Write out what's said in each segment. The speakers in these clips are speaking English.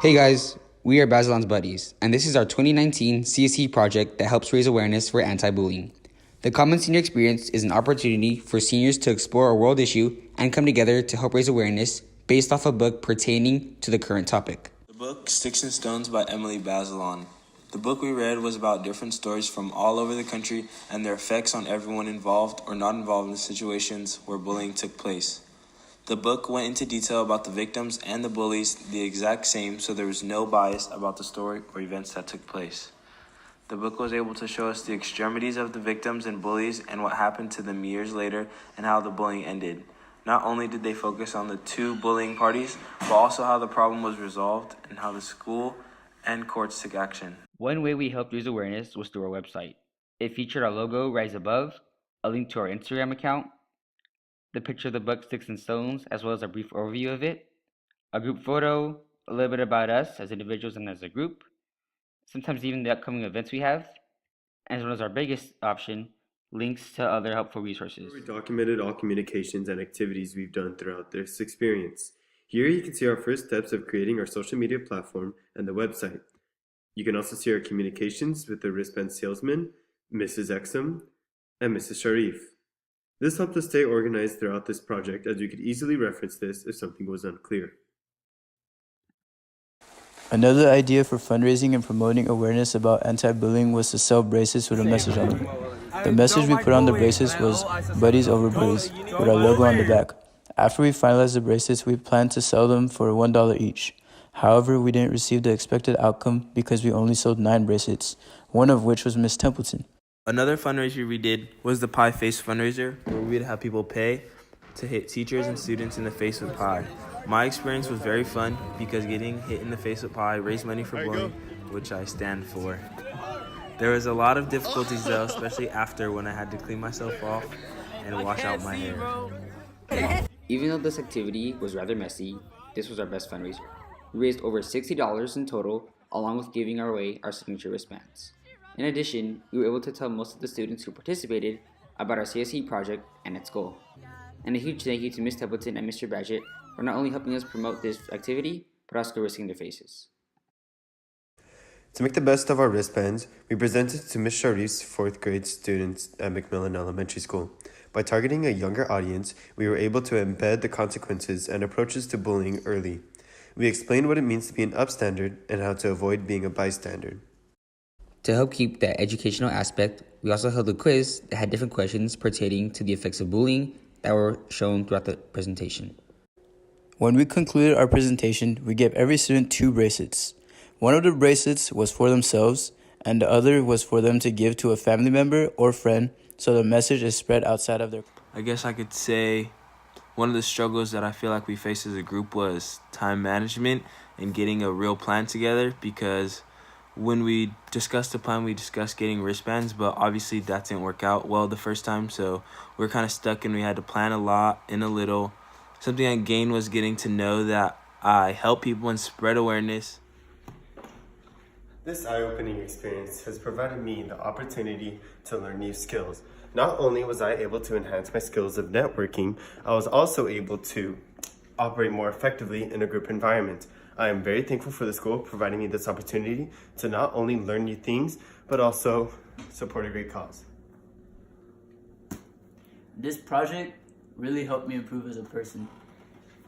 Hey guys, we are Bazelon's buddies, and this is our 2019 CSE project that helps raise awareness for anti-bullying. The Common Senior Experience is an opportunity for seniors to explore a world issue and come together to help raise awareness based off a book pertaining to the current topic. The book Sticks and Stones by Emily Bazelon. The book we read was about different stories from all over the country and their effects on everyone involved or not involved in situations where bullying took place. The book went into detail about the victims and the bullies the exact same, so there was no bias about the story or events that took place. The book was able to show us the extremities of the victims and bullies and what happened to them years later and how the bullying ended. Not only did they focus on the two bullying parties, but also how the problem was resolved and how the school and courts took action. One way we helped raise awareness was through our website. It featured our logo right above, a link to our Instagram account, the picture of the book Sticks and Stones, as well as a brief overview of it, a group photo, a little bit about us as individuals and as a group, sometimes even the upcoming events we have, as well as our biggest option, links to other helpful resources. We documented all communications and activities we've done throughout this experience. Here you can see our first steps of creating our social media platform and the website. You can also see our communications with the wristband salesman, Mrs. Exum, and Mrs. Sharif. This helped us stay organized throughout this project, as we could easily reference this if something was unclear. Another idea for fundraising and promoting awareness about anti-bullying was to sell bracelets with a message on them. The message we put on the bracelets was "Buddies over bullies," with our logo on the back. After we finalized the bracelets, we planned to sell them for $1 each. However, we didn't receive the expected outcome because we only sold 9 bracelets, one of which was Miss Templeton. Another fundraiser we did was the Pie Face fundraiser, where we'd have people pay to hit teachers and students in the face with pie. My experience was very fun because getting hit in the face with pie raised money for bullying, which I stand for. There was a lot of difficulties though, especially after when I had to clean myself off and wash out my hair. Even though this activity was rather messy, this was our best fundraiser. We raised over $60 in total, along with giving away our signature wristbands. In addition, we were able to tell most of the students who participated about our CSE project and its goal. And a huge thank you to Ms. Templeton and Mr. Badgett for not only helping us promote this activity, but also risking their faces. To make the best of our wristbands, we presented to Ms. Sharif's 4th grade students at McMillan Elementary School. By targeting a younger audience, we were able to embed the consequences and approaches to bullying early. We explained what it means to be an upstander and how to avoid being a bystander. To help keep that educational aspect, we also held a quiz that had different questions pertaining to the effects of bullying that were shown throughout the presentation. When we concluded our presentation, we gave every student 2 bracelets. One of the bracelets was for themselves, and the other was for them to give to a family member or friend so the message is spread outside of their... I guess I could say one of the struggles that I feel like we faced as a group was time management and getting a real plan together, because when we discussed the plan, we discussed getting wristbands, but obviously that didn't work out well the first time, so we're kind of stuck and we had to plan a lot in a little. Something I gained was getting to know that I help people and spread awareness. This eye-opening experience has provided me the opportunity to learn new skills. Not only was I able to enhance my skills of networking, I was also able to operate more effectively in a group environment. I am very thankful for the school providing me this opportunity to not only learn new things, but also support a great cause. This project really helped me improve as a person,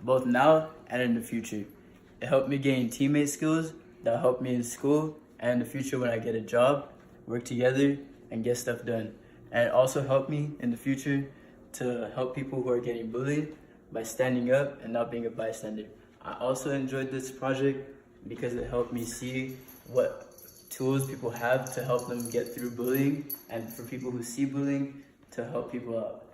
both now and in the future. It helped me gain teammate skills that helped me in school and in the future when I get a job, work together, and get stuff done. And it also helped me in the future to help people who are getting bullied by standing up and not being a bystander. I also enjoyed this project because it helped me see what tools people have to help them get through bullying, and for people who see bullying, to help people out.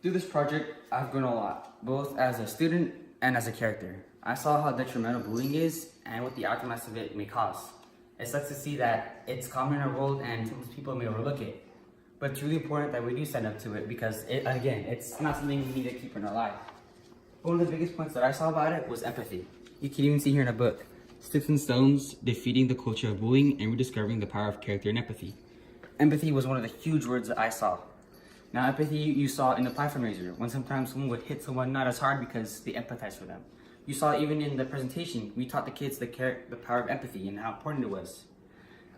Through this project, I've grown a lot, both as a student and as a character. I saw how detrimental bullying is and what the aftermath of it may cause. It sucks to see that it's common in our world and sometimes people may overlook it. But it's really important that we do stand up to it because, it's not something we need to keep in our life. One of the biggest points that I saw about it was empathy. You can even see here in a book, Sticks and Stones, Defeating the Culture of Bullying and Rediscovering the Power of Character and Empathy. Empathy was one of the huge words that I saw. Now, empathy you saw in the pie fundraiser, when sometimes someone would hit someone not as hard because they empathize for them. You saw even in the presentation, we taught the kids the power of empathy and how important it was.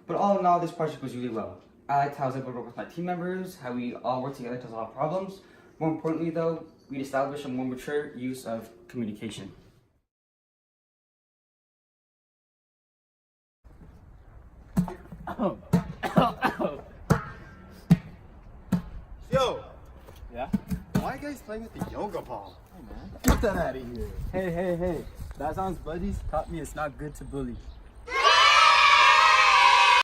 But all in all, this project was really well. I liked how I was able to work with my team members, how we all worked together to solve problems. More importantly though, we established a more mature use of communication. Yo! Yeah? Why are you guys playing with the yoga ball? Get that out of here. Hey, hey, hey. Bazon's buddies taught me it's not good to bully.